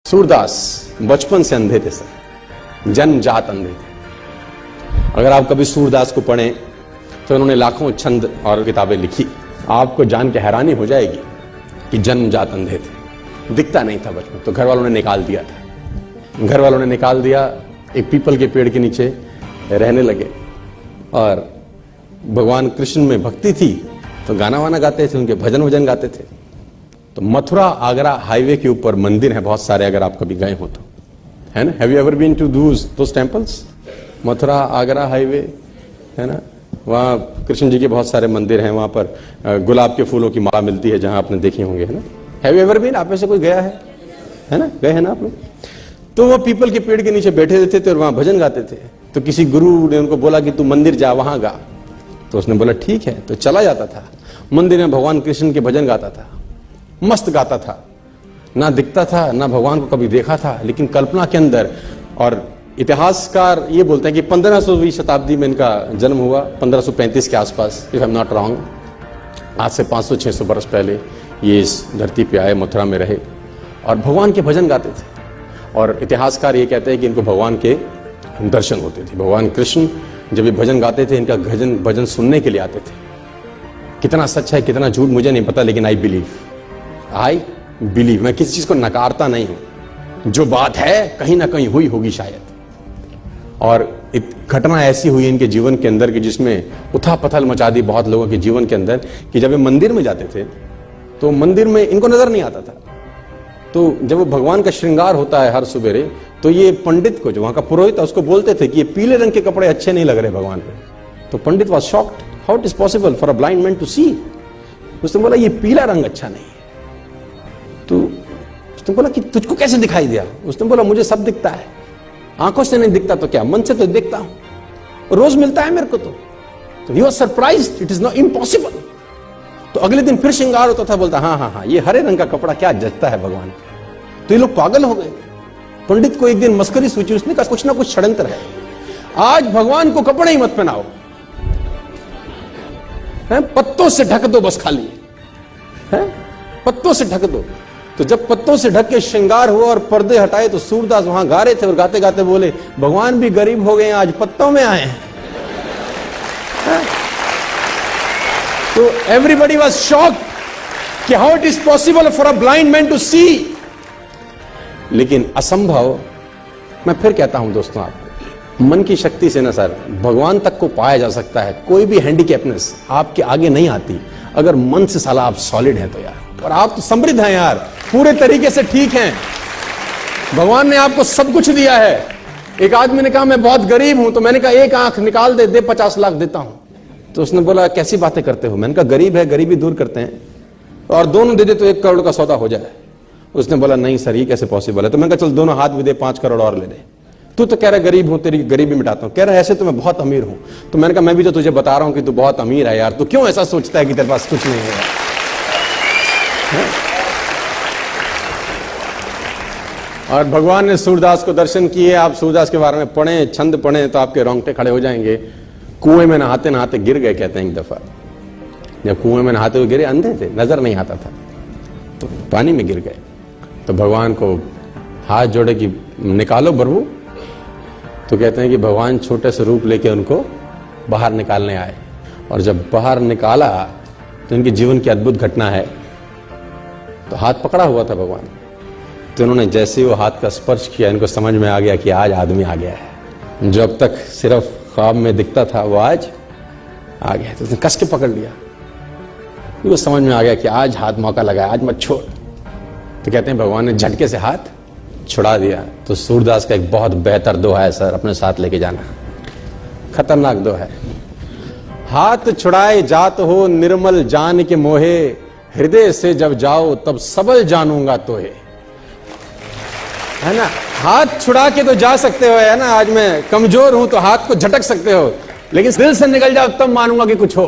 सूरदास बचपन से अंधे थे सर, जन्मजात अंधे थे। अगर आप कभी सूरदास को पढ़ें तो उन्होंने लाखों छंद और किताबें लिखी। आपको जान के हैरानी हो जाएगी कि जन्मजात अंधे थे, दिखता नहीं था बचपन, तो घर वालों ने निकाल दिया था। घर वालों ने निकाल दिया, एक पीपल के पेड़ के नीचे रहने लगे और भगवान कृष्ण में भक्ति थी तो गाना वाना गाते थे, उनके भजन वजन गाते थे। तो मथुरा आगरा हाईवे के ऊपर मंदिर है बहुत सारे, अगर आप कभी गए हो तो, है ना। Have you ever been to those temples? Mathura Agra highway है ना, वहाँ कृष्ण जी के बहुत सारे मंदिर हैं। वहाँ पर गुलाब के फूलों की माला मिलती है, जहां आपने देखे होंगे, है ना। Have you ever been? आप में से कोई गया है ना, गए हैं ना आप लोग? तो वो पीपल के पेड़ के नीचे बैठे रहते थे और वहां भजन गाते थे। तो किसी गुरु ने उनको बोला कि तू मंदिर जा, वहां गा। तो उसने बोला ठीक है, तो चला जाता था मंदिर में, भगवान कृष्ण के भजन गाता था, मस्त गाता था, ना दिखता था ना भगवान को कभी देखा था, लेकिन कल्पना के अंदर। और इतिहासकार ये बोलते हैं कि 1500वीं शताब्दी में इनका जन्म हुआ, 1535 के आसपास, if I am not wrong. आज से 500-600 वर्ष पहले ये इस धरती पे आए, मथुरा में रहे और भगवान के भजन गाते थे। और इतिहासकार ये कहते हैं कि इनको भगवान के दर्शन होते थे। भगवान कृष्ण जब ये भजन गाते थे, इनका भजन सुनने के लिए आते थे। कितना सच है कितना झूठ मुझे नहीं पता, लेकिन आई बिलीव, मैं किसी चीज को नकारता नहीं हूं। जो बात है कहीं ना कहीं हुई होगी शायद। और घटना ऐसी हुई इनके जीवन के अंदर कि जिसमें उथल पुथल मचा दी बहुत लोगों के जीवन के अंदर, कि जब ये मंदिर में जाते थे तो मंदिर में इनको नजर नहीं आता था। तो जब वो भगवान का श्रृंगार होता है हर सुबेरे, तो ये पंडित को, जो वहां का पुरोहित था, उसको बोलते थे कि ये पीले रंग के कपड़े अच्छे नहीं लग रहे भगवान पे। तो pandit was shocked, how it is possible for a blind man to see. उसने बोला ये पीला रंग अच्छा नहीं है। तो उसने बोला कि तुझको कैसे दिखाई दिया? उसने बोला मुझे सब दिखता है, आंखों से नहीं दिखता तो क्या, मन से तो दिखता हूं, रोज मिलता है मेरे को। तो he was surprised, it is not impossible. तो अगले दिन फिर श्रृंगार होता था, बोलता हाँ, ये हरे रंग का कपड़ा क्या जचता है भगवान। तो ये लोग पागल हो गए। पंडित को एक दिन मस्करी सूची, उसने कहा कुछ ना कुछ षड्यंत्र है, आज भगवान को कपड़े ही मत पहनाओ, पत्तों से ढक दो बस, खाली है पत्तों से ढक दो। तो जब पत्तों से ढक के श्रृंगार हुआ और पर्दे हटाए, तो सूरदास वहां गा रहे थे और गाते गाते बोले भगवान भी गरीब हो गए, आज पत्तों में आए हैं। तो एवरीबडी वाज शॉक्ड कि how it is possible for a blind man to see. लेकिन असंभव, मैं फिर कहता हूं दोस्तों, आपको मन की शक्ति से ना सर भगवान तक को पाया जा सकता है। कोई भी हैंडीकैपनेस आपके आगे नहीं आती अगर मन से साला आप सॉलिड हैं तो यार। और आप तो समृद्ध हैं यार, पूरे तरीके से ठीक हैं, भगवान ने आपको सब कुछ दिया है। एक आदमी ने कहा मैं बहुत गरीब हूं, तो मैंने कहा एक आंख निकाल दे 50 लाख देता हूं। तो उसने बोला कैसी बातें करते हो? मैंने कहा गरीब है, गरीबी दूर करते हैं, और दोनों दे दे तो 1 करोड़ का सौदा हो जाए। उसने बोला नहीं सर, ये कैसे पॉसिबल है? तो मैंने कहा चल दोनों हाथ भी दे, 5 करोड़ और ले दे। तू तो कह रहा गरीब हूं, तेरी गरीबी मिटाता हूं। कह रहा ऐसे तो मैं बहुत अमीर हूं। तो मैंने कहा मैं भी तो तुझे बता रहा हूं कि तू बहुत अमीर है यार, तू क्यों ऐसा सोचता है कि तेरे पास कुछ नहीं है? और भगवान ने सूरदास को दर्शन किए। आप सूरदास के बारे में पढ़ें, छंद पढ़ें तो आपके रोंगटे खड़े हो जाएंगे। कुएं में नहाते नहाते गिर गए, कहते हैं एक दफा। जब कुएं में नहाते हुए गिरे, अंधे थे, नजर नहीं आता था, तो पानी में गिर गए। तो भगवान को हाथ जोड़े कि निकालो प्रभु। तो कहते हैं कि भगवान छोटे से रूप लेके उनको बाहर निकालने आए। और जब बाहर निकाला तो इनके जीवन की अद्भुत घटना है। तो हाथ पकड़ा हुआ था भगवान, तो उन्होंने जैसे ही वो हाथ का स्पर्श किया, इनको समझ में आ गया कि आज आदमी आ गया है। जो अब तक सिर्फ ख्वाब में दिखता था वो आज आ गया। तो उसने कस के पकड़ लिया, वो समझ में आ गया कि आज हाथ मौका लगा है, आज मत छोड़। तो कहते हैं भगवान ने झटके से हाथ छुड़ा दिया। तो सूरदास का एक बहुत बेहतर दोहा है सर, अपने साथ लेके जाना, खतरनाक दोहा है। हाथ छुड़ाए जात हो निर्मल जान के मोहे, हृदय से जब जाओ तब सबल जानूंगा तोहे। है ना, हाथ छुड़ा के तो जा सकते हो, है ना, आज मैं कमजोर हूं तो हाथ को झटक सकते हो, लेकिन दिल से निकल जाओ तब मानूंगा कि कुछ हो।